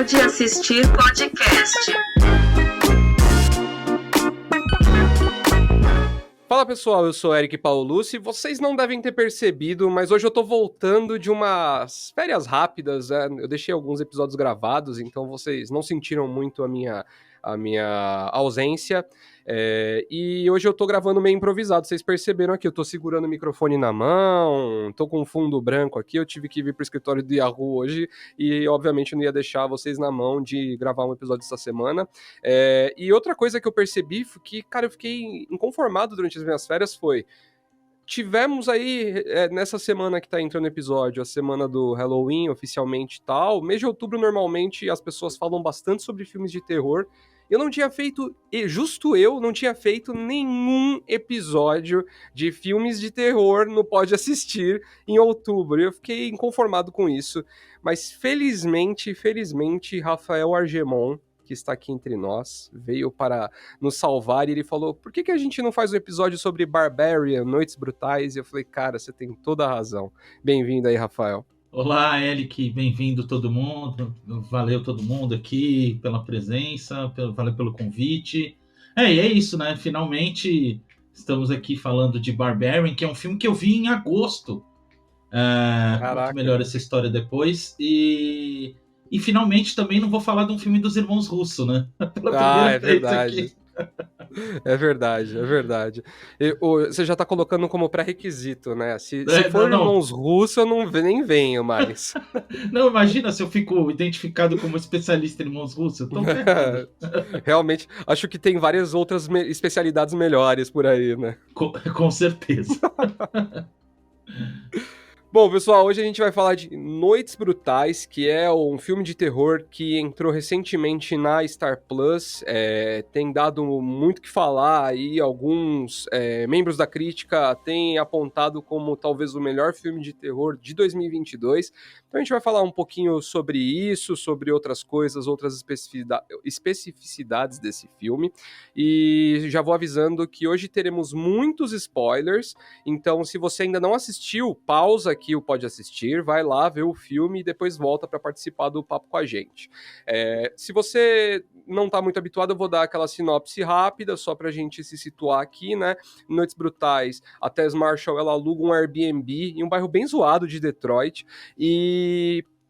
Pode Assistir Podcast. Fala pessoal, eu sou Eric Paulucci. Vocês não devem ter percebido, mas hoje eu tô voltando de umas férias rápidas. Eu deixei alguns episódios gravados, então vocês não sentiram muito a minha ausência. E hoje eu tô gravando meio improvisado. Vocês perceberam aqui, eu tô segurando o microfone na mão, tô com um fundo branco aqui. Eu tive que vir pro escritório do Yahoo hoje e, obviamente, eu não ia deixar vocês na mão de gravar um episódio essa semana. E outra coisa que eu percebi foi que, cara, eu fiquei inconformado durante as minhas férias foi... Tivemos aí, nessa semana que tá entrando o episódio, a semana do Halloween, oficialmente e tal. Mês de outubro, normalmente, as pessoas falam bastante sobre filmes de terror. Eu não tinha feito, justo eu, não tinha feito nenhum episódio de filmes de terror no Pode Assistir em outubro. Eu fiquei inconformado com isso. Mas felizmente, Rafael Argemon, que está aqui entre nós, veio para nos salvar e ele falou, por que a gente não faz um episódio sobre Barbarian, Noites Brutais? E eu falei, cara, você tem toda a razão. Bem-vindo aí, Rafael. Olá, Eric, bem-vindo todo mundo, valeu todo mundo aqui pela presença, valeu pelo convite. E é isso, né? Finalmente estamos aqui falando de Barbarian, que é um filme que eu vi em agosto. Muito melhor essa história depois. E finalmente também não vou falar de um filme dos irmãos Russo, né? É verdade. Aqui. É verdade. Você já tá colocando como pré-requisito, né? Se for irmãos russos, eu nem venho mais. Não, imagina se eu fico identificado como especialista em irmãos russos. Eu tô ferrado. Realmente, acho que tem várias outras especialidades melhores por aí, né? Com certeza. Bom, pessoal, hoje a gente vai falar de Noites Brutais, que é um filme de terror que entrou recentemente na Star Plus, tem dado muito o que falar e alguns membros da crítica têm apontado como talvez o melhor filme de terror de 2022. Então a gente vai falar um pouquinho sobre isso, sobre outras coisas, outras especificidades desse filme. E já vou avisando que hoje teremos muitos spoilers, então se você ainda não assistiu, pausa aqui o Pode Assistir, vai lá ver o filme e depois volta para participar do papo com a gente. Se você não está muito habituado, eu vou dar aquela sinopse rápida, só para a gente se situar aqui, né? Noites Brutais, a Tess Marshall, ela aluga um Airbnb em um bairro bem zoado de Detroit,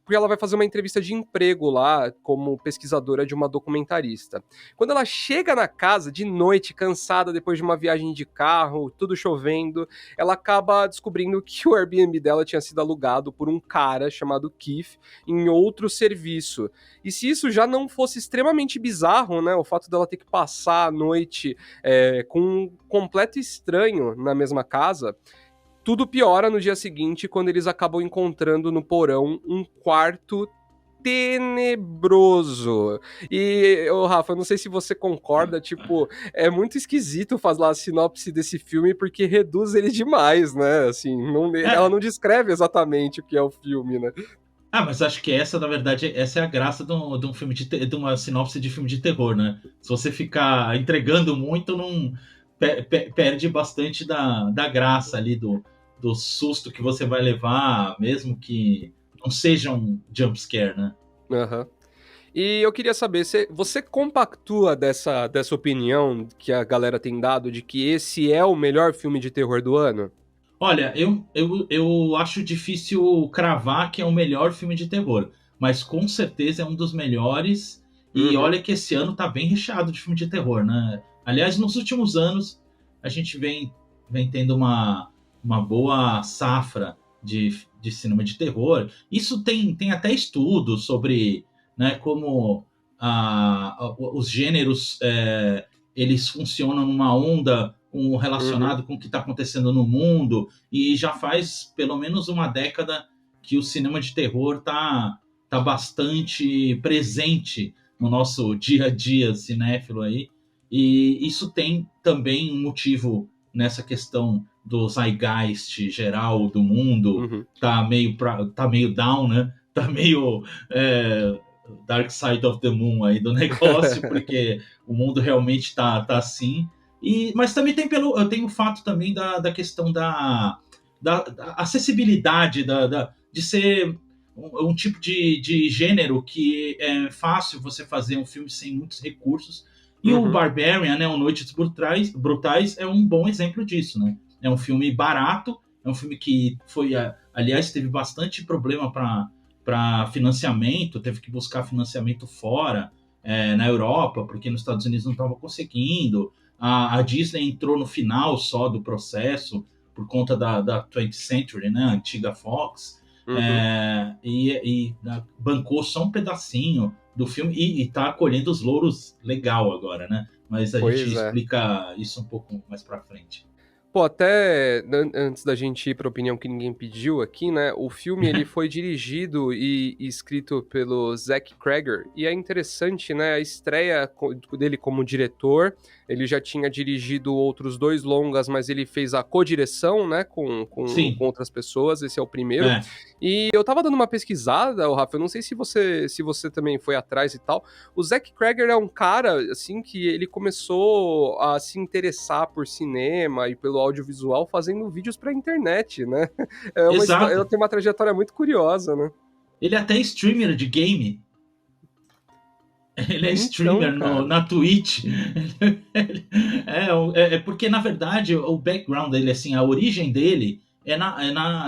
porque ela vai fazer uma entrevista de emprego lá como pesquisadora de uma documentarista. Quando ela chega na casa de noite, cansada depois de uma viagem de carro, tudo chovendo, ela acaba descobrindo que o Airbnb dela tinha sido alugado por um cara chamado Keith em outro serviço. E se isso já não fosse extremamente bizarro, né, o fato dela ter que passar a noite com um completo estranho na mesma casa, tudo piora no dia seguinte, quando eles acabam encontrando no porão um quarto tenebroso. E, Rafa, eu não sei se você concorda, tipo, é muito esquisito fazer a sinopse desse filme, porque reduz ele demais, né? Assim, ela não descreve exatamente o que é o filme, né? Mas acho que essa, na verdade, essa é a graça de um filme de uma sinopse de filme de terror, né? Se você ficar entregando muito, não perde bastante da graça ali, do susto que você vai levar, mesmo que não seja um jumpscare, né? Uhum. E eu queria saber, você compactua dessa opinião que a galera tem dado de que esse é o melhor filme de terror do ano? Olha, eu acho difícil cravar que é o melhor filme de terror, mas com certeza é um dos melhores. E olha que esse ano tá bem recheado de filme de terror, né? Aliás, nos últimos anos, a gente vem tendo uma boa safra de cinema de terror. Isso tem até estudos sobre, né, como os gêneros eles funcionam numa onda relacionado com o que está acontecendo no mundo, e já faz pelo menos uma década que o cinema de terror tá bastante presente no nosso dia a dia cinéfilo aí, e isso tem também um motivo nessa questão do zeitgeist geral do mundo. Tá meio down, né? Tá meio Dark Side of the Moon aí do negócio, porque o mundo realmente tá assim. Mas também tem o fato também da questão da acessibilidade, de ser um tipo de gênero que é fácil você fazer um filme sem muitos recursos. E o Barbarian, né, o Noites Brutais, é um bom exemplo disso, né? É um filme barato, é um filme que foi, aliás, teve bastante problema para financiamento, teve que buscar financiamento fora, na Europa, porque nos Estados Unidos não estava conseguindo. A Disney entrou no final só do processo, por conta da 20th Century, né, a antiga Fox, e bancou só um pedacinho do filme e tá colhendo os louros legal agora, né? Mas a gente explica isso um pouco mais pra frente. Pô, até antes da gente ir para a opinião que ninguém pediu aqui, né? O filme ele foi dirigido e escrito pelo Zach Cregger e é interessante, né? A estreia dele como diretor. Ele já tinha dirigido outros 2 longas, mas ele fez a co-direção, né? Com outras pessoas. Esse é o primeiro. E eu tava dando uma pesquisada, Rafa. Eu não sei se você também foi atrás e tal. O Zach Cregger é um cara, assim, que ele começou a se interessar por cinema e pelo audiovisual fazendo vídeos pra internet, né? Ela tem uma trajetória muito curiosa, né? Ele é até streamer de game. Ele é streamer na Twitch. Porque, na verdade, o background dele, assim, a origem dele é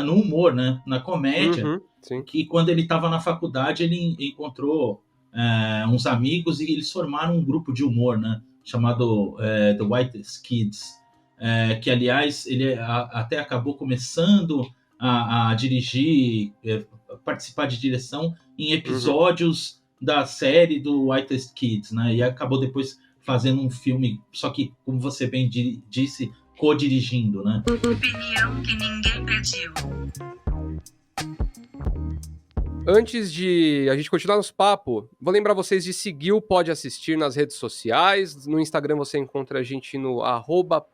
no humor, né? Na comédia. Que quando ele estava na faculdade, ele encontrou uns amigos e eles formaram um grupo de humor, né? Chamado The Whitest Kids. Que, aliás, ele até acabou começando a dirigir, participar de direção em episódios da série do Whitest Kids, né? E acabou depois fazendo um filme, só que, como você bem disse, co-dirigindo, né? Opinião que ninguém pediu. Antes de a gente continuar nosso papo, vou lembrar vocês de seguir o Pode Assistir nas redes sociais. No Instagram você encontra a gente no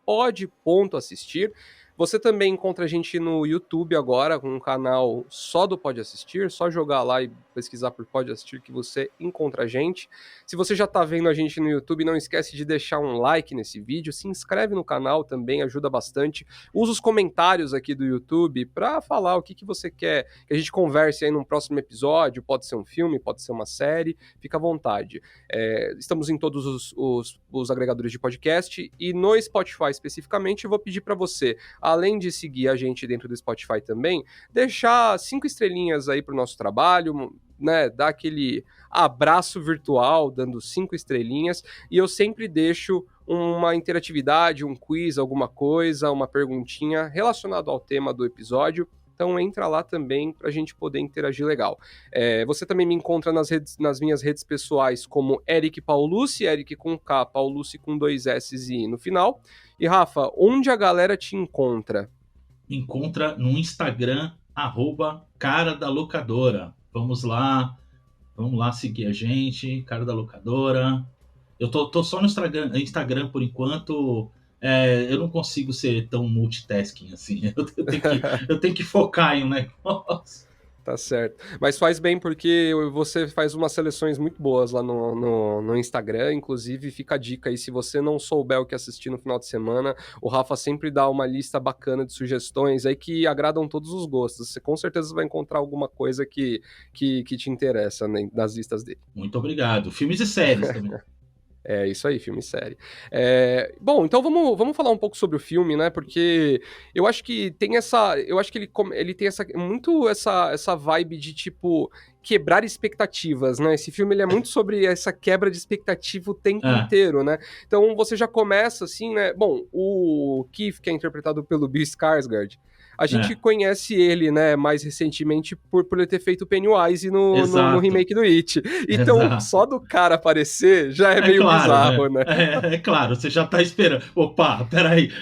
@pod.assistir. Você também encontra a gente no YouTube agora, com um canal só do Pode Assistir. Só jogar lá e pesquisar por Pode Assistir que você encontra a gente. Se você já está vendo a gente no YouTube, não esquece de deixar um like nesse vídeo. Se inscreve no canal também, ajuda bastante. Usa os comentários aqui do YouTube para falar o que você quer que a gente converse aí num próximo episódio. Pode ser um filme, pode ser uma série. Fica à vontade. Estamos em todos os agregadores de podcast e no Spotify especificamente eu vou pedir para você, além de seguir a gente dentro do Spotify também, deixar 5 estrelinhas aí pro nosso trabalho, né, dar aquele abraço virtual, dando 5 estrelinhas, e eu sempre deixo uma interatividade, um quiz, alguma coisa, uma perguntinha relacionada ao tema do episódio. Então entra lá também pra gente poder interagir legal. Você também me encontra nas minhas redes pessoais como Eric Paulucci, Eric com K, Paulucci com 2 S e I no final. E Rafa, onde a galera te encontra? Encontra no Instagram, @cara da locadora. Vamos lá seguir a gente, Cara da Locadora. Eu tô só no Instagram por enquanto. Eu não consigo ser tão multitasking assim. Eu tenho que focar em um negócio. Tá certo. Mas faz bem porque você faz umas seleções muito boas lá no Instagram. Inclusive, fica a dica aí, se você não souber o que assistir no final de semana, o Rafa sempre dá uma lista bacana de sugestões aí que agradam todos os gostos. Você com certeza vai encontrar alguma coisa que te interessa, né, nas listas dele. Muito obrigado. Filmes e séries também. É isso aí, filme e série. Bom, então vamos falar um pouco sobre o filme, né? Porque eu acho que tem essa. Eu acho que ele tem essa vibe de tipo quebrar expectativas, né? Esse filme ele é muito sobre essa quebra de expectativa o tempo inteiro, né? Então você já começa assim, né? Bom, o Keith, que é interpretado pelo Bill Skarsgård, a gente conhece ele, né, mais recentemente por ele ter feito Pennywise no remake do It. Então, só do cara aparecer já é meio bizarro, né? É claro, você já tá esperando. Opa, peraí.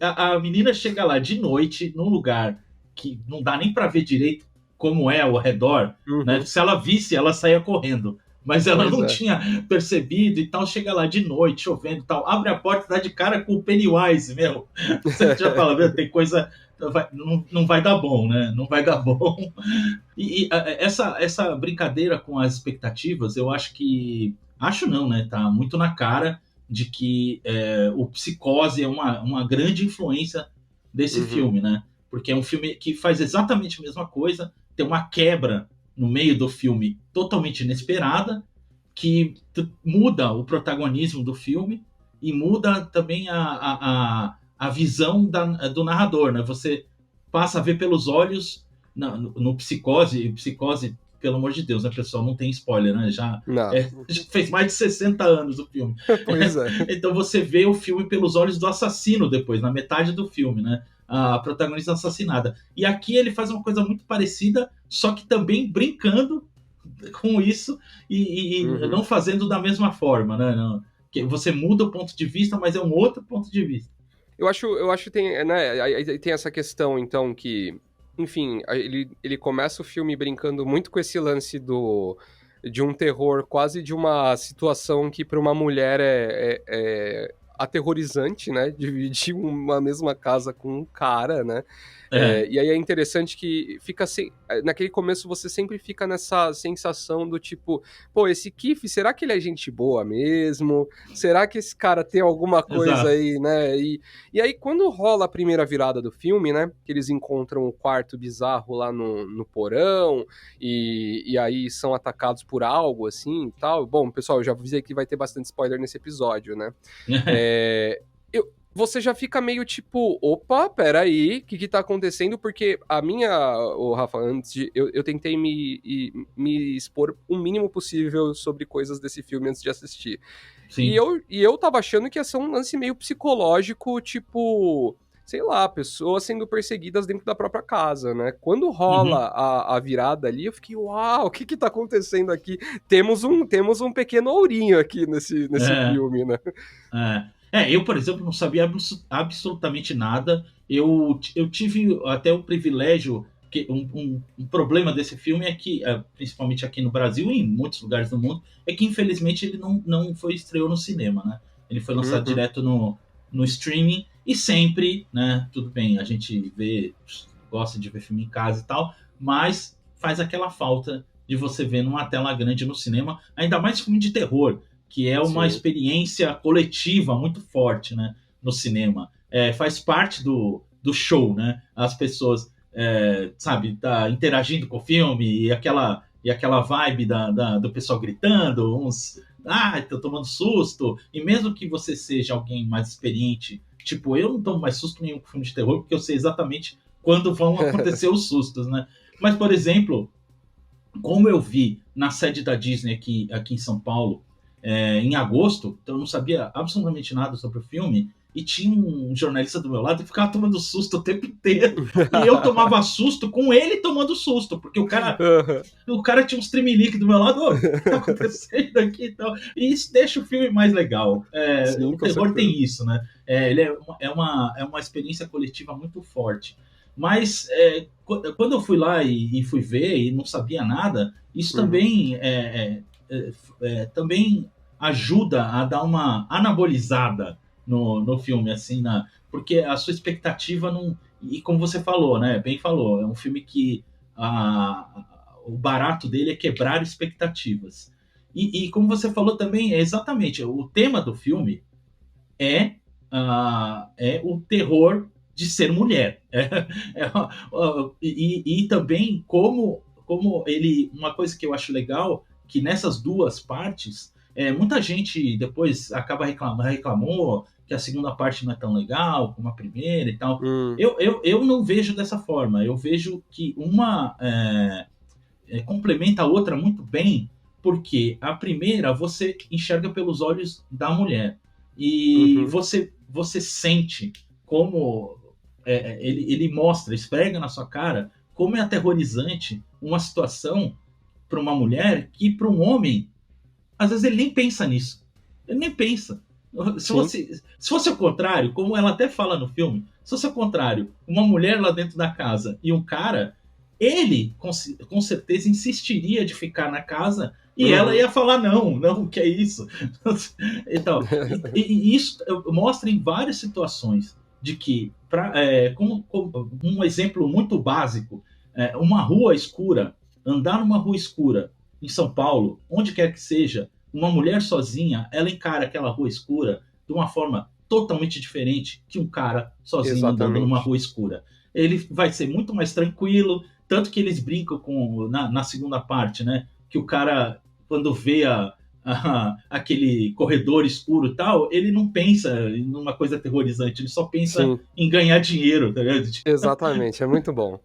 A menina chega lá de noite, num lugar que não dá nem pra ver direito como é ao redor, né? Se ela visse, ela saía correndo. Mas ela não tinha percebido e tal, chega lá de noite, chovendo e tal, abre a porta e dá de cara com o Pennywise, meu. Você já fala, meu, tem coisa... Não vai dar bom, né? Não vai dar bom. E essa brincadeira com as expectativas, eu acho que... Acho não, né? Tá muito na cara de que o Psicose é uma grande influência desse filme, né? Porque é um filme que faz exatamente a mesma coisa, tem uma quebra no meio do filme totalmente inesperada, que muda o protagonismo do filme e muda também a visão do narrador, né? Você passa a ver pelos olhos no Psicose, pelo amor de Deus, né, pessoal? Não tem spoiler, né? Não. Já fez mais de 60 anos o filme. Pois é. Então você vê o filme pelos olhos do assassino depois, na metade do filme, né? A protagonista assassinada. E aqui ele faz uma coisa muito parecida, só que também brincando com isso e não fazendo da mesma forma, né? Não, que você muda o ponto de vista, mas é um outro ponto de vista. Eu acho que tem, né, aí tem essa questão, então, que, enfim, ele começa o filme brincando muito com esse lance de um terror, quase de uma situação que para uma mulher é aterrorizante, né? Dividir uma mesma casa com um cara, né? E aí é interessante que fica assim, naquele começo você sempre fica nessa sensação do tipo, pô, esse Keith, será que ele é gente boa mesmo? Será que esse cara tem alguma coisa Exato. aí, né? E aí quando rola a primeira virada do filme, né, que eles encontram o quarto bizarro lá no porão e aí são atacados por algo assim e tal. Bom, pessoal, eu já avisei que vai ter bastante spoiler nesse episódio, né? Você já fica meio tipo, opa, peraí, o que tá acontecendo? Porque Rafa, antes eu tentei me expor o mínimo possível sobre coisas desse filme antes de assistir. Sim. E eu tava achando que ia ser um lance meio psicológico, tipo, sei lá, pessoas sendo perseguidas dentro da própria casa, né? Quando rola a virada ali, eu fiquei, uau, o que tá acontecendo aqui? Temos um pequeno ourinho aqui nesse filme, né? Eu, por exemplo, não sabia absolutamente nada. Eu tive até o privilégio, que um problema desse filme é que, principalmente aqui no Brasil e em muitos lugares do mundo, é que infelizmente ele não foi estreou no cinema, né? Ele foi lançado direto no streaming e sempre, né? Tudo bem, a gente gosta de ver filme em casa e tal, mas faz aquela falta de você ver numa tela grande no cinema, ainda mais filme de terror, que é uma experiência coletiva muito forte, né, no cinema. Faz parte do show, né? As pessoas, sabe, tá interagindo com o filme e aquela vibe do pessoal gritando, uns, tô tomando susto. E mesmo que você seja alguém mais experiente, tipo, eu não tomo mais susto nenhum com filme de terror, porque eu sei exatamente quando vão acontecer os sustos, né? Mas, por exemplo, como eu vi na sede da Disney aqui em São Paulo, em agosto, então eu não sabia absolutamente nada sobre o filme, e tinha um jornalista do meu lado que ficava tomando susto o tempo inteiro. E eu tomava susto com ele tomando susto, porque o cara tinha uns tremelique do meu lado, o que tá acontecendo aqui e tal. E isso deixa o filme mais legal. Sim, o terror tem isso, né? Ele é uma experiência coletiva muito forte. Mas quando eu fui lá e fui ver e não sabia nada, isso também também ajuda a dar uma anabolizada no filme, assim, porque a sua expectativa não... E como você falou, né? Bem falou, é um filme que o barato dele é quebrar expectativas. E como você falou também, exatamente, o tema do filme é o terror de ser mulher. E também como ele... Uma coisa que eu acho legal, que nessas duas partes, muita gente depois acaba reclamou que a segunda parte não é tão legal como a primeira e tal. Eu não vejo dessa forma. Eu vejo que uma complementa a outra muito bem, porque a primeira você enxerga pelos olhos da mulher e você sente como ele mostra, esfrega na sua cara como é aterrorizante uma situação para uma mulher que para um homem, às vezes ele nem pensa nisso. Ele nem pensa. Se fosse o contrário, como ela até fala no filme, se fosse o contrário, uma mulher lá dentro da casa e um cara, ele com certeza insistiria de ficar na casa e ela ia falar não, que é isso? Então, e isso mostra em várias situações de que, como um exemplo muito básico, uma rua escura, andar numa rua escura em São Paulo, onde quer que seja, uma mulher sozinha, ela encara aquela rua escura de uma forma totalmente diferente que um cara sozinho andando numa rua escura. Ele vai ser muito mais tranquilo, Tanto que eles brincam na segunda parte, né? Que o cara, quando vê aquele corredor escuro e tal, ele não pensa numa coisa aterrorizante, ele só pensa Sim, em ganhar dinheiro, tá ligado? exatamente, é muito bom.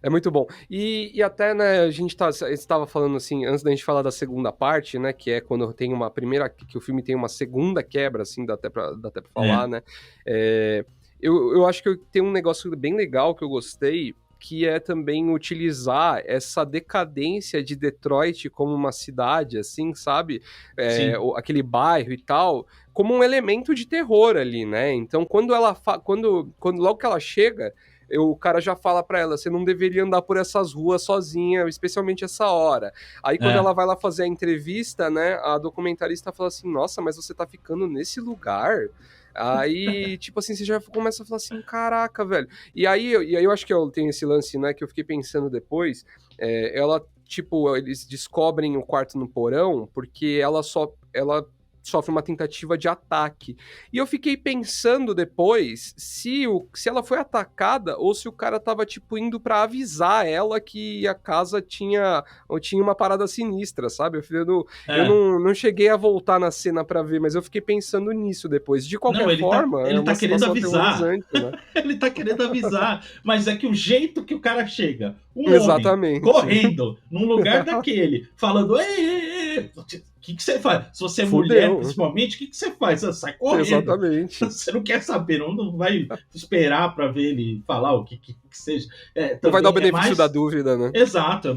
É muito bom. E até, né, a gente estava falando assim, antes da gente falar da segunda parte, né, que é quando tem uma primeira, que o filme tem uma segunda quebra, assim, dá até pra falar, né, é, eu acho que tem um negócio bem legal que eu gostei, que é também utilizar essa decadência de Detroit como uma cidade, assim, sabe, Sim. aquele bairro e tal, como um elemento de terror ali, né, então quando ela, quando logo que ela chega, o cara já fala pra ela, você não deveria andar por essas ruas sozinha, especialmente essa hora. Aí quando É. ela vai lá fazer a entrevista, né, a documentarista fala assim, nossa, mas você tá ficando nesse lugar? Aí, tipo assim, você já começa a falar assim, caraca, velho. E aí eu acho que eu tenho esse lance, né, que eu fiquei pensando depois, ela, tipo, eles descobrem o quarto no porão porque ela sofre uma tentativa de ataque. E eu fiquei pensando depois se ela foi atacada ou se o cara tava, tipo, indo pra avisar ela que a casa tinha uma parada sinistra, sabe? Eu É. não cheguei a voltar na cena pra ver, mas eu fiquei pensando nisso depois. De Não, qualquer forma, é ele tá uma querendo situação avisar. aterrorizante, né? Ele tá querendo avisar. Mas é que o jeito que o cara chega, um homem Exatamente. correndo num lugar daquele, falando: ei, ei, ei, o que você faz? Se você é mulher, Fudeu. principalmente, o que você faz? Você sai correndo. Exatamente. Você não quer saber, não vai esperar para ver ele falar o que seja. Não vai dar o Também é benefício da mais. dúvida, né? Exato,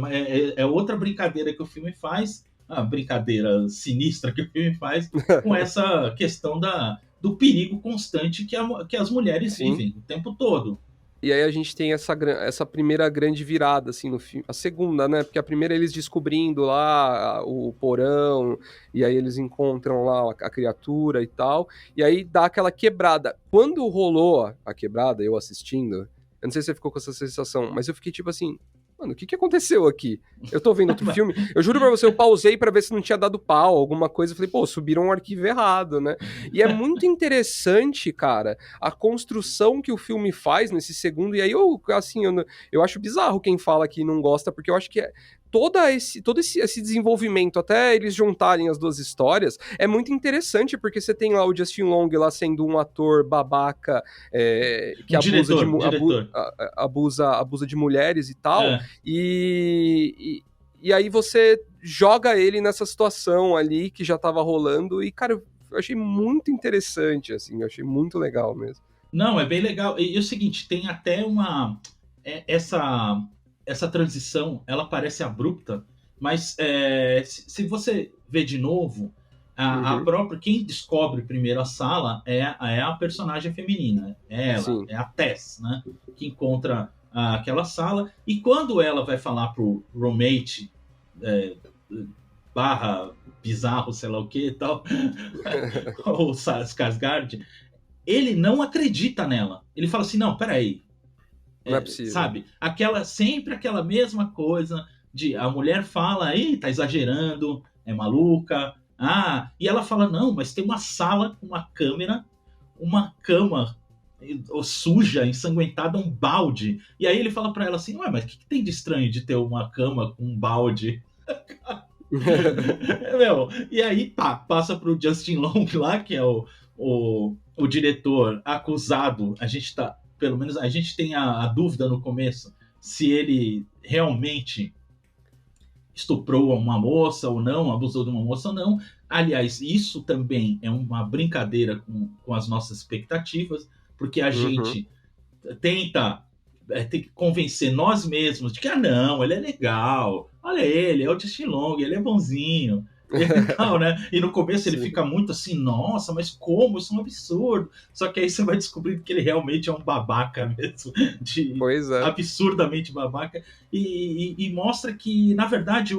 é outra brincadeira que o filme faz, a brincadeira sinistra que o filme faz, com essa questão do perigo constante que as mulheres Sim. vivem o tempo todo. E aí a gente tem essa primeira grande virada, assim, no filme. A segunda, né? Porque a primeira eles descobrindo lá o porão, e aí eles encontram lá a criatura e tal. E aí dá aquela quebrada. Quando rolou a quebrada, eu assistindo, eu não sei se você ficou com essa sensação, mas eu fiquei tipo assim, mano, o que aconteceu aqui? Eu tô vendo outro filme. Eu juro pra você, eu pausei pra ver se não tinha dado pau, alguma coisa. Eu falei, pô, subiram um arquivo errado, né? E é muito interessante, cara, a construção que o filme faz nesse segundo, e aí eu acho bizarro quem fala que não gosta, porque eu acho que todo esse desenvolvimento, até eles juntarem as duas histórias, é muito interessante, porque você tem lá o Justin Long lá sendo um ator babaca, que Um diretor, diretor. abusa de mulheres e tal, É. e aí você joga ele nessa situação ali que já tava rolando, e cara, eu achei muito interessante, assim, eu achei muito legal mesmo. Não, é bem legal. E o seguinte, tem até essa transição, ela parece abrupta, mas se você vê de novo, a Uhum, própria quem descobre primeiro a sala é a personagem feminina, é ela, sim. é a Tess, né? Que encontra aquela sala e quando ela vai falar pro roommate é, barra bizarro, sei lá o que e tal, o Skarsgård, ele não acredita nela. Ele fala assim, não, peraí, Não é possível. sabe? Sempre aquela mesma coisa de a mulher fala, aí tá exagerando, é maluca. E ela fala, não, mas tem uma sala com uma câmera, uma cama suja, ensanguentada, um balde. E aí ele fala para ela assim, ué, mas o que tem de estranho de ter uma cama com um balde? Meu, e aí passa pro Justin Long lá, que é o diretor acusado. A gente tá, pelo menos a gente tem a dúvida no começo se ele realmente estuprou uma moça ou não, abusou de uma moça ou não. Aliás, isso também é uma brincadeira com as nossas expectativas, porque a Uhum. gente tenta tem que convencer nós mesmos de que, não, ele é legal, olha ele, é o Justin Long, ele é bonzinho, e tal, né? E no começo ele Sim. fica muito assim, nossa, mas como? Isso é um absurdo. Só que aí você vai descobrindo que ele realmente é um babaca mesmo, Pois é. absurdamente babaca, e mostra que, na verdade,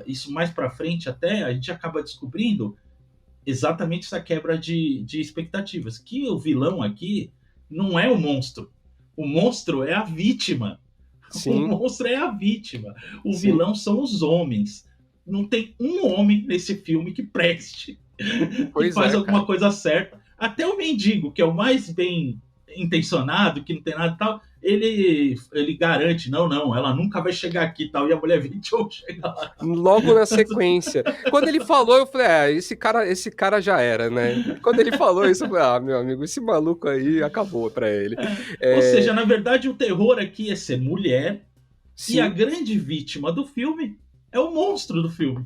isso mais pra frente até, a gente acaba descobrindo exatamente essa quebra de expectativas, que o vilão aqui não é o monstro. O monstro é a vítima. O Sim, monstro é a vítima. O sim. vilão são os homens. Não tem um homem nesse filme que preste, que Pois faz é, alguma cara. coisa certa. Até o mendigo, que é o mais bem intencionado, que não tem nada e tal, ele garante, não, ela nunca vai chegar aqui e tal, e a mulher 21 chega lá. Logo na sequência. Quando ele falou, eu falei, esse cara já era, né? Quando ele falou isso, eu falei, meu amigo, esse maluco aí acabou pra ele. Ou seja, na verdade, o terror aqui é ser mulher, Sim. e a grande vítima do filme é o monstro do filme.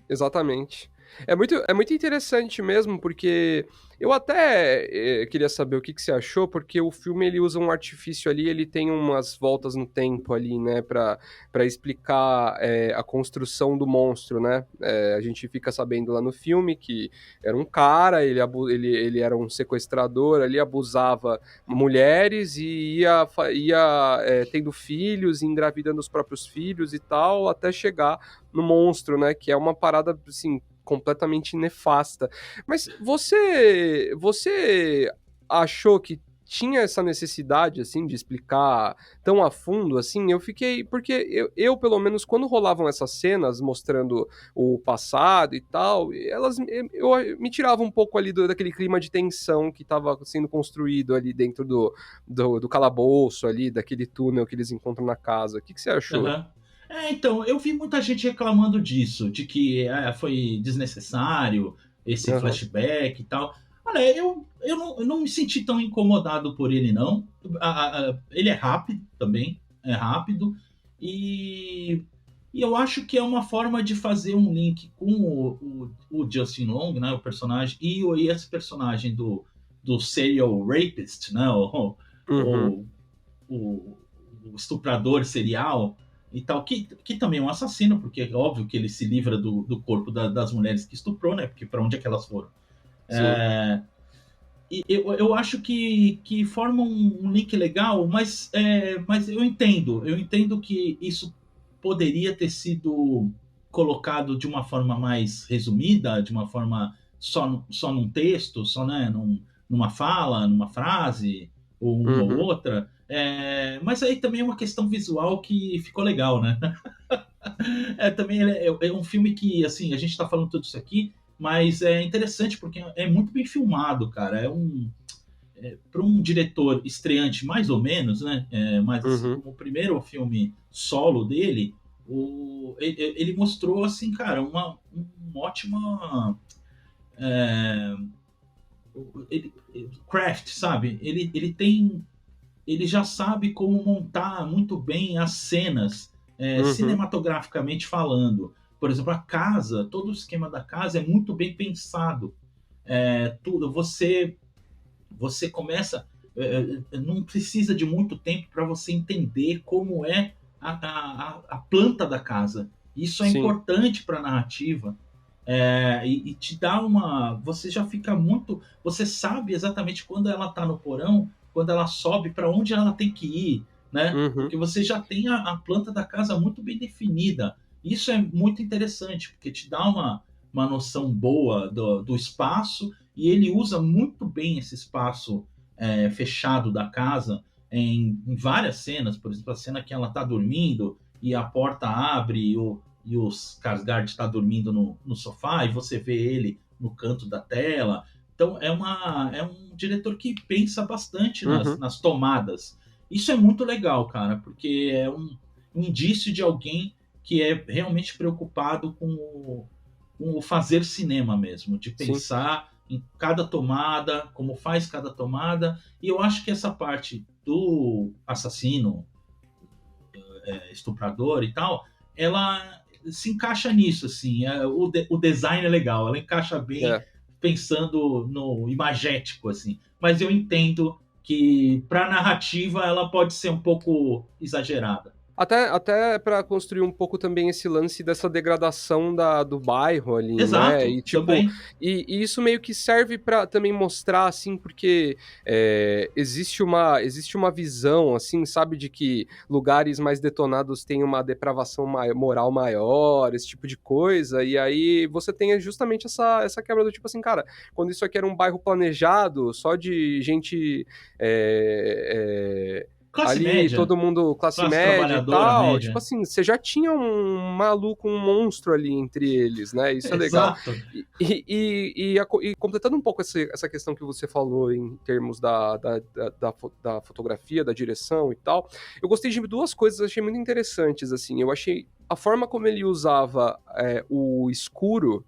Exatamente. É muito interessante mesmo, porque eu até queria saber o que você achou, porque o filme ele usa um artifício ali, ele tem umas voltas no tempo ali, né, pra explicar a construção do monstro, né? A gente fica sabendo lá no filme que era um cara, ele era um sequestrador ali, abusava mulheres e ia tendo filhos, engravidando os próprios filhos e tal, até chegar no monstro, né? Que é uma parada, assim, completamente nefasta. Mas você achou que tinha essa necessidade, assim, de explicar tão a fundo, assim? Eu fiquei... Porque eu pelo menos, quando rolavam essas cenas mostrando o passado e tal, elas eu me tiravam um pouco ali daquele clima de tensão que estava sendo construído ali dentro do calabouço ali, daquele túnel que eles encontram na casa. O que você achou? Uhum. Então, eu vi muita gente reclamando disso, de que foi desnecessário esse Aham. flashback e tal. Olha, eu não me senti tão incomodado por ele, não. Ele é rápido também, é rápido, e, e eu acho que é uma forma de fazer um link com o Justin Long, né, o personagem, e esse personagem do serial rapist, né, Uhum. o, o, o estuprador serial e tal, que também é um assassino, porque é óbvio que ele se livra do corpo das mulheres que estuprou, né? Porque para onde é que elas foram? Sim. E eu acho que forma um link legal, mas eu entendo que isso poderia ter sido colocado de uma forma mais resumida, de uma forma só num texto, só né, numa fala, numa frase, ou uma ou Uhum. outra. Mas aí também é uma questão visual que ficou legal, né? Também é um filme que, assim, a gente está falando tudo isso aqui, mas é interessante porque é muito bem filmado, cara. Para um diretor estreante, mais ou menos, né? Mas assim, Uhum. como o primeiro filme solo dele, ele mostrou, assim, cara, uma ótima. É, craft, sabe? Ele já sabe como montar muito bem as cenas, Uhum. cinematograficamente falando. Por exemplo, a casa, todo o esquema da casa é muito bem pensado. Tudo, você começa, não precisa de muito tempo para você entender como é a planta da casa. Isso é Sim. importante para a narrativa. E te dá você já fica muito. Você sabe exatamente quando ela está no porão, quando ela sobe, para onde ela tem que ir, né? Uhum. Porque você já tem a planta da casa muito bem definida. Isso é muito interessante, porque te dá uma noção boa do espaço e ele usa muito bem esse espaço fechado da casa em várias cenas. Por exemplo, a cena que ela está dormindo e a porta abre e o Skarsgård está dormindo no sofá e você vê ele no canto da tela. Então é um diretor que pensa bastante Uhum. nas tomadas. Isso é muito legal, cara, porque é um indício de alguém que é realmente preocupado com o fazer cinema mesmo, de Sim. pensar em cada tomada, como faz cada tomada. E eu acho que essa parte do assassino, estuprador e tal, ela se encaixa nisso, assim. O design é legal, ela encaixa bem É. pensando no imagético, assim. Mas eu entendo que para narrativa ela pode ser um pouco exagerada. Até para construir um pouco também esse lance dessa degradação do bairro ali, né? Exato, E tipo, também. e isso meio que serve para também mostrar, assim, porque existe uma visão, assim, sabe, de que lugares mais detonados têm uma depravação moral maior, esse tipo de coisa, e aí você tem justamente essa quebra do tipo assim, cara, quando isso aqui era um bairro planejado, só de gente Classe ali média, todo mundo classe classe média e trabalhadora tal, tipo média. assim, você já tinha um maluco, um monstro ali entre eles, né? Isso é legal. Exato. E completando um pouco essa questão que você falou em termos da fotografia, da direção e tal, eu gostei de duas coisas, achei muito interessantes, assim. Eu achei a forma como ele usava o escuro,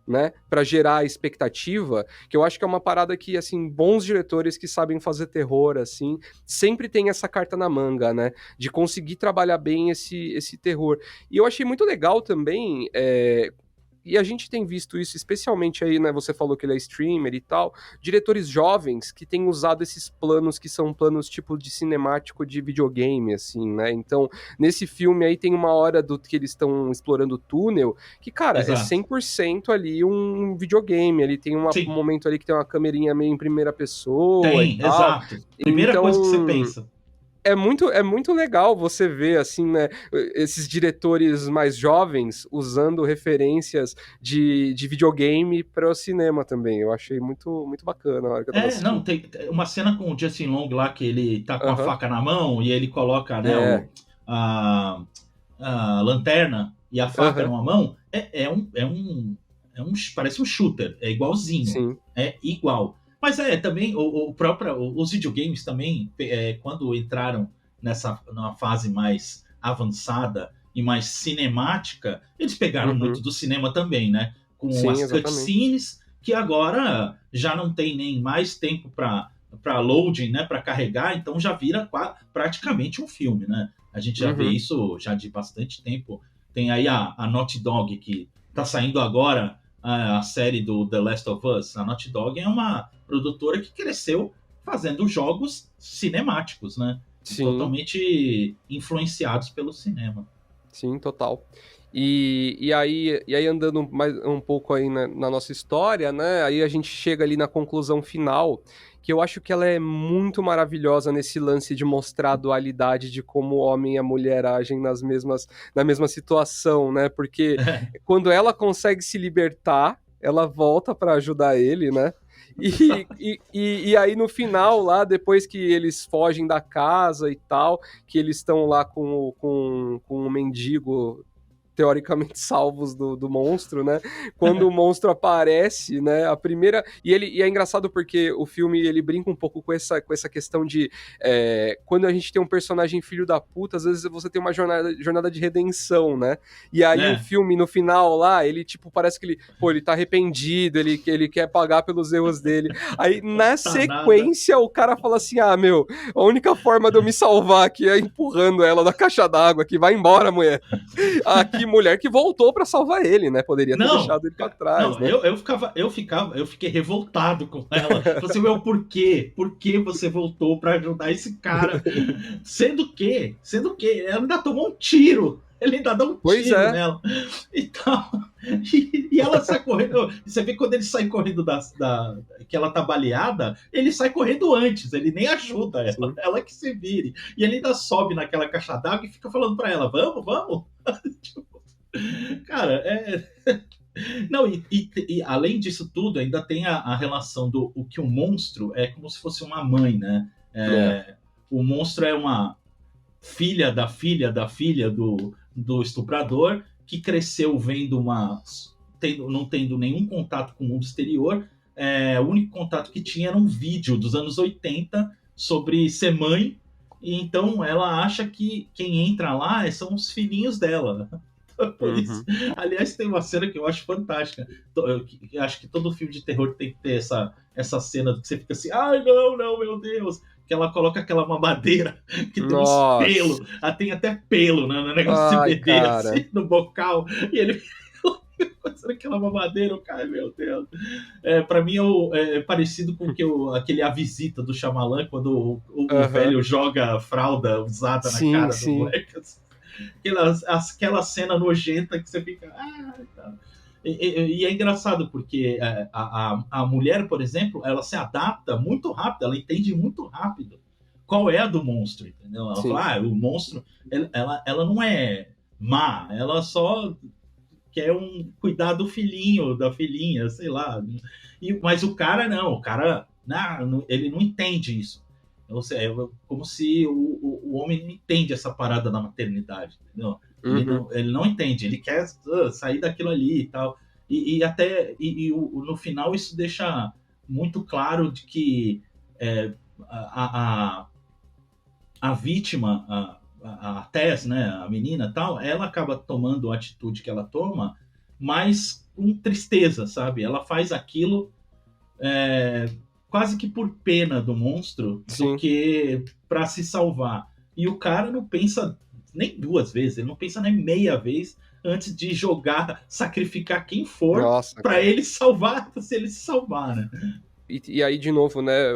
né, para gerar expectativa, que eu acho que é uma parada que, assim, bons diretores que sabem fazer terror, assim, sempre tem essa carta na manga, né, de conseguir trabalhar bem esse terror. E eu achei muito legal também, e a gente tem visto isso, especialmente aí, né? Você falou que ele é streamer e tal. Diretores jovens que têm usado esses planos que são planos tipo de cinemático de videogame, assim, né? Então, nesse filme aí tem uma hora do que eles estão explorando o túnel, que, cara, é Exato. 100% ali um videogame. Ele tem um Sim, momento ali que tem uma câmerinha meio em primeira pessoa e tem, tal. exato. Primeira coisa que você Então, pensa. é muito legal você ver, assim, né, esses diretores mais jovens usando referências de videogame para o cinema também. Eu achei muito, muito bacana na hora que eu tava Não, assistindo. tem uma cena com o Justin Long lá que ele tá com a Aham. faca na mão e ele coloca, né, É. a, a lanterna e a faca Aham. numa mão. Parece um shooter, é igualzinho, Sim. é igual. Mas também os videogames também, quando entraram numa fase mais avançada e mais cinemática, eles pegaram muito Uhum. do cinema também, né? Com Sim, as exatamente. cutscenes que agora já não tem nem mais tempo para loading, né, para carregar, então já vira praticamente um filme, né? A gente já vê Uhum. isso já de bastante tempo. Tem aí a Naughty Dog, que está saindo agora a série do The Last of Us. A Naughty Dog é uma produtora que cresceu fazendo jogos cinemáticos, né? E Sim. totalmente influenciados pelo cinema. Sim, total. E aí andando mais um pouco aí na nossa história, né? Aí a gente chega ali na conclusão final, que eu acho que ela é muito maravilhosa nesse lance de mostrar a dualidade de como o homem e a mulher agem na mesma situação, né? Porque quando ela consegue se libertar, ela volta para ajudar ele, né? E aí no final, lá, depois que eles fogem da casa e tal, que eles estão lá com o mendigo teoricamente salvos do monstro, né? Quando o monstro aparece, né? A primeira. E é engraçado porque o filme ele brinca um pouco com essa questão de quando a gente tem um personagem filho da puta, às vezes você tem uma jornada de redenção, né? E aí o É, filme, no final lá, ele tipo, parece que ele tá arrependido, ele quer pagar pelos erros dele. Aí na tá nada. sequência o cara fala assim: ah, meu, a única forma de eu me salvar aqui é empurrando ela da caixa d'água, que vai embora, mulher. Aqui, mulher que voltou pra salvar ele, né? Poderia ter Não, deixado ele pra trás, não, né? eu fiquei revoltado com ela. Falei assim, meu, por quê? Por que você voltou para ajudar esse cara? Sendo que ela ainda tomou um tiro. Ele ainda dá um Pois tiro é. nela. Então, e ela sai correndo. Você vê quando ele sai correndo que ela tá baleada, ele sai correndo antes, ele nem ajuda ela, Sim. ela que se vire. E ele ainda sobe naquela caixa d'água e fica falando para ela: vamos, vamos. Cara, não, e além disso tudo, ainda tem a relação do o que o monstro é como se fosse uma mãe, né? É. O monstro é uma filha da filha da filha do estuprador que cresceu vendo não tendo nenhum contato com o mundo exterior. O único contato que tinha era um vídeo dos anos 80 sobre ser mãe. E então ela acha que quem entra lá são os filhinhos dela. Por isso. Uhum. Aliás, tem uma cena que eu acho fantástica. Eu acho que todo filme de terror tem que ter essa cena que você fica assim, ai, não, não, meu Deus. Que ela coloca aquela mamadeira que tem uns Nossa. pelos, tem até pelo, né, no negócio de Ai, bebê, cara. assim, no bocal, e ele fazendo aquela mamadeira, eu caio, meu Deus. Pra mim é parecido com aquele A Visita do Shyamalan, quando o Aham. velho joga a fralda usada na Sim, cara do sim. moleque. Assim. Aquela cena nojenta que você fica. Tá. E é engraçado porque a mulher, por exemplo, ela se adapta muito rápido, ela entende muito rápido qual é a do monstro, entendeu? Ela Sim. fala, o monstro, ela não é má, ela só quer cuidar do filhinho, da filhinha, sei lá. Mas o cara não, ele não entende isso. Ou seja, é como se o homem não entende essa parada da maternidade, entendeu? Uhum. Ele não entende, ele quer sair daquilo ali e tal. No final isso deixa muito claro de que é, a, a, a vítima, a Tess, né, a menina tal, ela acaba tomando a atitude que ela toma, mas com tristeza, sabe? Ela faz aquilo quase que por pena do monstro do Sim. que para se salvar. E o cara não pensa nem duas vezes, ele não pensa nem meia vez antes de jogar, sacrificar quem for Nossa, para cara. ele salvar, se ele se salvar, né? E aí, de novo, né,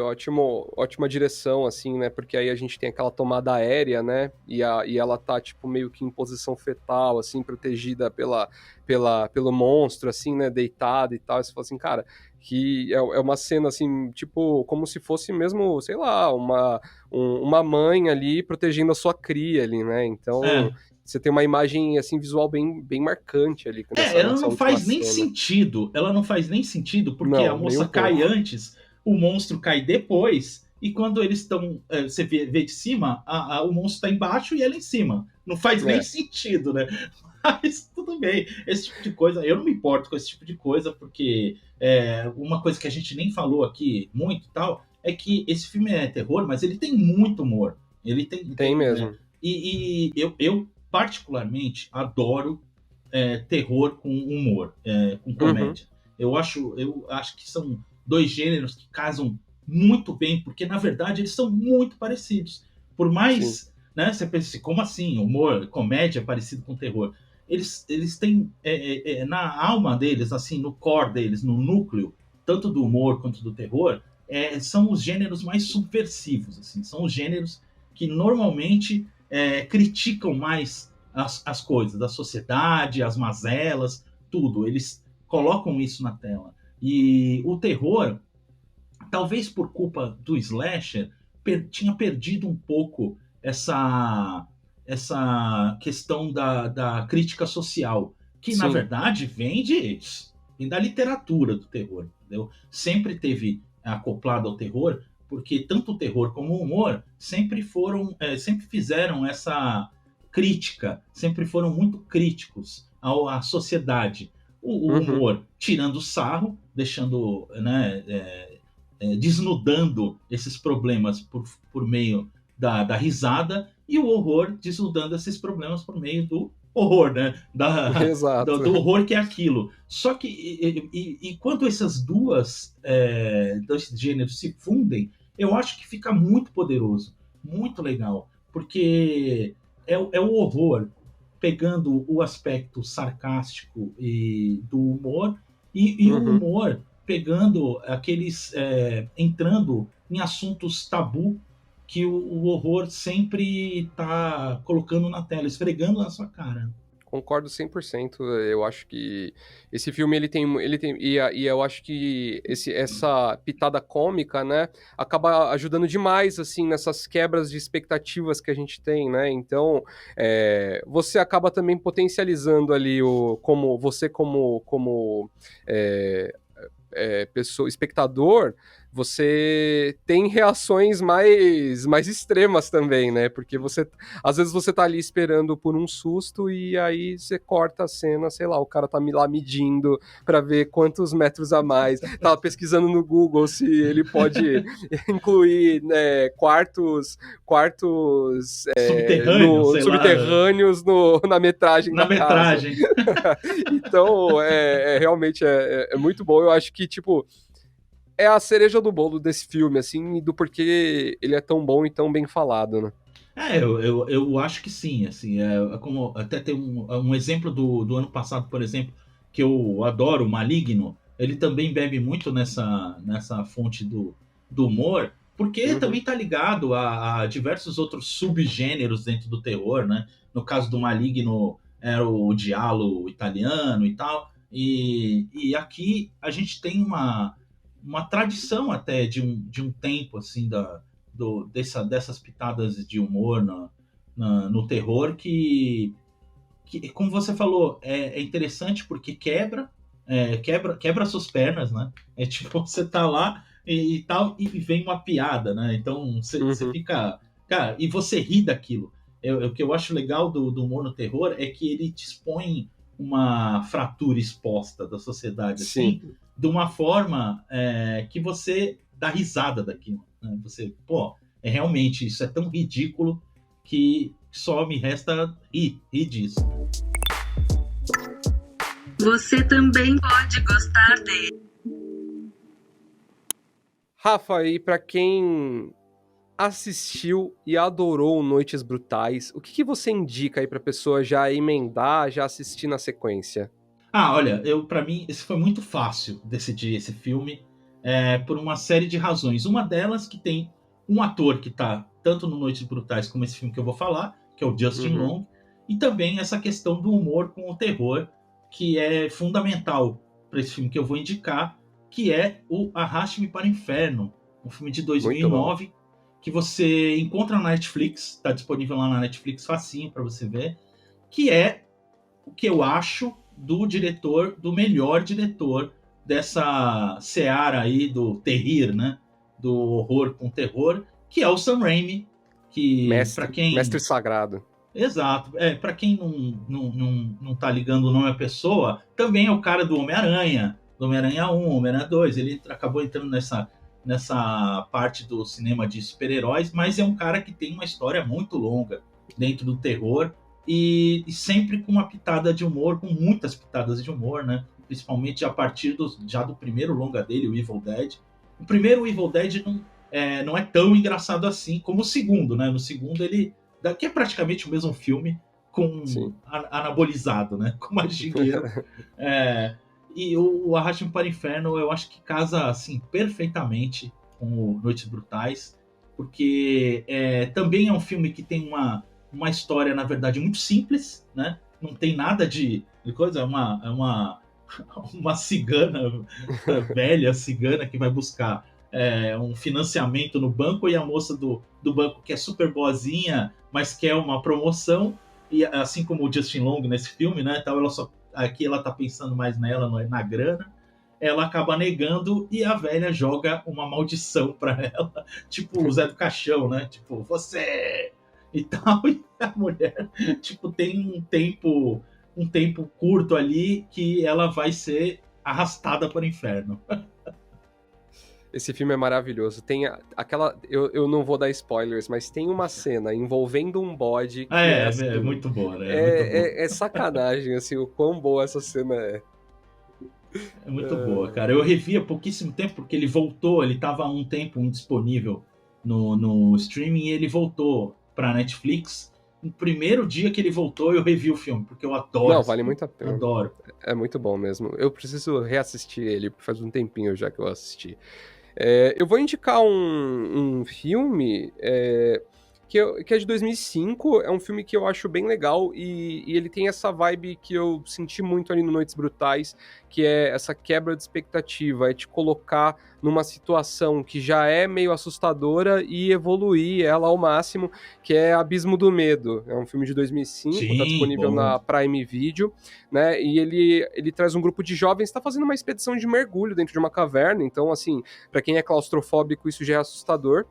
ótima direção, assim, né, porque aí a gente tem aquela tomada aérea, né, e ela tá, tipo, meio que em posição fetal, assim, protegida pelo monstro, assim, né, deitada e tal, e você fala assim, cara, que é uma cena, assim, tipo, como se fosse mesmo, sei lá, uma mãe ali protegendo a sua cria ali, né, então É, você tem uma imagem, assim, visual bem marcante ali ela nessa não última faz nem cena. sentido. Ela não faz nem sentido porque a Não, nem moça um cai pouco. antes, o monstro cai depois, e quando eles estão. Você vê de cima, o monstro está embaixo e ela em cima. Não faz nem É, sentido, né? Mas tudo bem. Esse tipo de coisa, eu não me importo com esse tipo de coisa, porque uma coisa que a gente nem falou aqui muito e tal, é que esse filme é terror, mas ele tem muito humor. Ele tem tem mesmo. eu particularmente adoro terror com humor, com Uhum. comédia. Eu acho que são dois gêneros que casam muito bem, porque na verdade eles são muito parecidos. Por Sim. mais, né, você pensa assim, como assim, humor, comédia é parecido com terror? Eles têm na alma deles, assim, no core deles, no núcleo, tanto do humor quanto do terror, são os gêneros mais subversivos, assim, são os gêneros que normalmente criticam mais as coisas, a sociedade, as mazelas, tudo. Eles colocam isso na tela. E o terror, talvez por culpa do slasher, tinha perdido um pouco essa questão da crítica social, que na Sim. verdade vem da literatura do terror, entendeu? Sempre teve acoplado ao terror, porque tanto o terror como o humor sempre fizeram essa crítica, sempre foram muito críticos à sociedade. O Uhum. humor tirando sarro, deixando, né, desnudando esses problemas por meio da risada, e o horror desnudando esses problemas por meio do horror, né? Do Exato. horror que é aquilo. Só que, quando essas dois gêneros se fundem, eu acho que fica muito poderoso, muito legal, porque é o horror pegando o aspecto sarcástico e do humor, e o Uhum. humor pegando entrando em assuntos tabu que o horror sempre está colocando na tela, esfregando na sua cara. Concordo 100%. Eu acho que esse filme ele tem e eu acho que essa pitada cômica, né, acaba ajudando demais assim nessas quebras de expectativas que a gente tem, né? Então, você acaba também potencializando ali o como você como é, pessoa, espectador, você tem reações mais extremas também, né? Porque às vezes você tá ali esperando por um susto e aí você corta a cena, sei lá, o cara tá lá medindo para ver quantos metros a mais, tava pesquisando no Google se ele pode incluir, né, quartos Subterrâneo, no sei lá, subterrâneos na metragem na da casa. metragem. Então, realmente é muito bom. Eu acho que, tipo, é a cereja do bolo desse filme, assim, e do porquê ele é tão bom e tão bem falado, né? Eu acho que sim, assim, como até tem um exemplo do ano passado, por exemplo, que eu adoro, o Maligno, ele também bebe muito nessa fonte do humor, porque Uhum, também tá ligado a diversos outros subgêneros dentro do terror, né? No caso do Maligno, era o giallo italiano e tal, e aqui a gente tem uma tradição até de um tempo, assim, dessas pitadas de humor no terror que, como você falou, é interessante porque quebra suas pernas, né? É tipo, você tá lá e tal, e vem uma piada, né? Então você Uhum. fica. Cara, e você ri daquilo. O que eu acho legal do humor no terror é que ele te expõe uma fratura exposta da sociedade, assim, Sim. de uma forma que você dá risada daquilo. Né? Você, pô, realmente, isso é tão ridículo que só me resta rir disso. Você também pode gostar dele. Rafa, e pra quem assistiu e adorou Noites Brutais, o que que você indica aí pra pessoa já emendar, já assistir na sequência? Olha, para mim, esse foi muito fácil decidir esse filme por uma série de razões. Uma delas que tem um ator que tá tanto no Noites Brutais como esse filme que eu vou falar, que é o Justin Uhum. Long, e também essa questão do humor com o terror, que é fundamental para esse filme que eu vou indicar, que é o Arraste-me para o Inferno, um filme de Muito bom. 2009, que você encontra na Netflix, está disponível lá na Netflix facinho para você ver, que é o que eu acho do diretor, do melhor diretor dessa seara aí do terrir, né? Do horror com terror, que é o Sam Raimi, que para Mestre quem sagrado. exato, para quem não tá ligando o nome à pessoa, também é o cara do Homem-Aranha, do Homem-Aranha 1, Homem-Aranha 2, ele acabou entrando nessa parte do cinema de super-heróis, mas é um cara que tem uma história muito longa dentro do terror e sempre com uma pitada de humor, com muitas pitadas de humor, né? Principalmente a partir já do primeiro longa dele, o Evil Dead. O primeiro Evil Dead não é tão engraçado assim como o segundo, né? No segundo ele que é praticamente o mesmo filme com Sim. anabolizado, né? Com mais dinheiro. E o Arraste-me para o Inferno eu acho que casa assim perfeitamente com o Noites Brutais, porque também é um filme que tem uma história, na verdade, muito simples, né? Não tem nada de coisa, uma cigana, velha cigana que vai buscar um financiamento no banco e a moça do banco que é super boazinha, mas quer uma promoção, e assim como o Justin Long nesse filme, né? Então aqui ela tá pensando mais nela, na grana. Ela acaba negando e a velha joga uma maldição para ela, tipo o Zé do Caixão, né? Tipo, você e tal, e a mulher, tipo, tem um tempo curto ali que ela vai ser arrastada para o inferno. Esse filme é maravilhoso. Tem aquela. Eu não vou dar spoilers, mas tem uma cena envolvendo um bode que é É assim. muito boa, né? É muito boa. É sacanagem, assim, o quão boa essa cena é. É muito boa, cara. Eu revi há pouquíssimo tempo, porque ele voltou, ele estava há um tempo indisponível no streaming e ele voltou pra Netflix. No primeiro dia que ele voltou, eu revi o filme, porque eu adoro Não, esse vale filme. muito a pena. Adoro. É muito bom mesmo. Eu preciso reassistir ele, faz um tempinho já que eu assisti. Eu vou indicar um filme que é de 2005, é um filme que eu acho bem legal e ele tem essa vibe que eu senti muito ali no Noites Brutais, que é essa quebra de expectativa, é te colocar numa situação que já é meio assustadora e evoluir ela ao máximo, que é Abismo do Medo. É um filme de 2005, tá Sim, disponível bom. na Prime Video, né? E ele traz um grupo de jovens, tá fazendo uma expedição de mergulho dentro de uma caverna, então assim, para quem é claustrofóbico, isso já é assustador.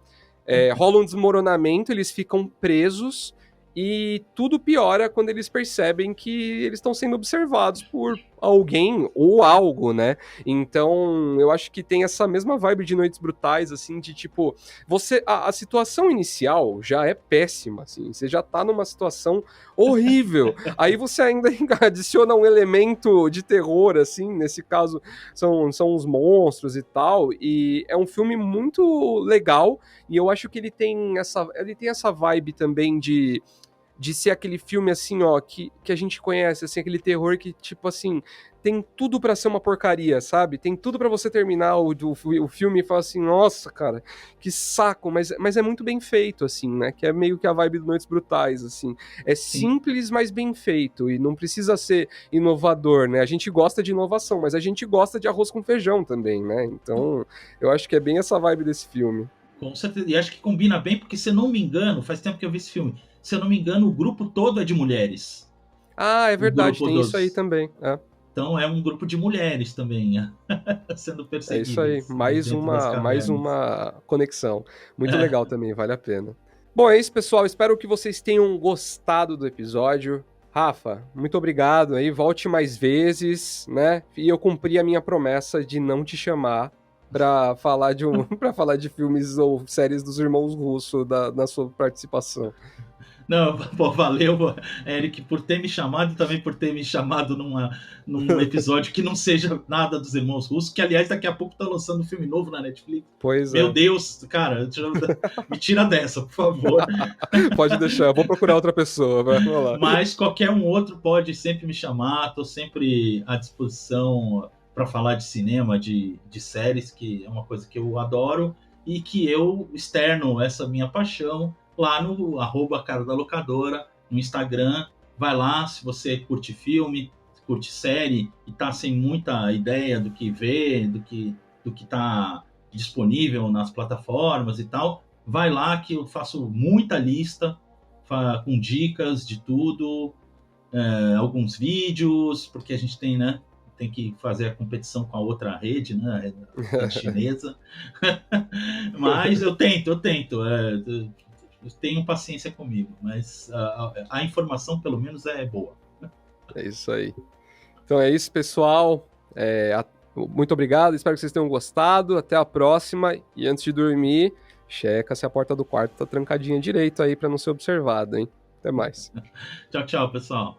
Rola um desmoronamento, eles ficam presos e tudo piora quando eles percebem que eles estão sendo observados por alguém ou algo, né? Então, eu acho que tem essa mesma vibe de Noites Brutais, assim, de tipo, a situação inicial já é péssima, assim, você já tá numa situação horrível. Aí você ainda adiciona um elemento de terror, assim, nesse caso são os monstros e tal, e é um filme muito legal, e eu acho que ele tem essa vibe também de ser aquele filme assim, ó, que a gente conhece, assim, aquele terror que, tipo assim, tem tudo pra ser uma porcaria, sabe? Tem tudo pra você terminar o filme e falar assim, nossa, cara, que saco, mas é muito bem feito, assim, né? Que é meio que a vibe do Noites Brutais, assim. É Sim. simples, mas bem feito, e não precisa ser inovador, né? A gente gosta de inovação, mas a gente gosta de arroz com feijão também, né? Então, eu acho que é bem essa vibe desse filme. Com certeza. E acho que combina bem, porque se eu não me engano, faz tempo que eu vi esse filme. Se eu não me engano, o grupo todo é de mulheres. Ah, é O verdade, grupo tem isso aí dos. também. É. Então é um grupo de mulheres também sendo É isso aí, perseguidas mais dentro das cavernas. uma conexão. Muito legal também, vale a pena. Bom, é isso, pessoal. Espero que vocês tenham gostado do episódio. Rafa, muito obrigado aí. Volte mais vezes, né? E eu cumpri a minha promessa de não te chamar pra falar para falar de filmes ou séries dos irmãos Russo na sua participação. Não, pô, valeu, Eric, por ter me chamado e também por ter me chamado num episódio que não seja nada dos Irmãos Russos, que, aliás, daqui a pouco tá lançando um filme novo na Netflix. Pois Meu é. Deus, cara, me tira dessa, por favor. Pode deixar, eu vou procurar outra pessoa, vamos lá. Mas qualquer um outro pode sempre me chamar, tô sempre à disposição para falar de cinema, de séries, que é uma coisa que eu adoro e que eu externo essa minha paixão lá no @cara da locadora, no Instagram. Vai lá, se você curte filme, curte série e tá sem muita ideia do que ver, do que tá disponível nas plataformas e tal, vai lá que eu faço muita lista com dicas de tudo, alguns vídeos, porque a gente tem, né? Tem que fazer a competição com a outra rede, né? A rede chinesa. Mas eu tento. Tenham paciência comigo, mas a informação, pelo menos, é boa. É isso aí. Então é isso, pessoal. Muito obrigado, espero que vocês tenham gostado. Até a próxima. E antes de dormir, checa se a porta do quarto tá trancadinha direito aí para não ser observado, hein? Até mais. Tchau, pessoal.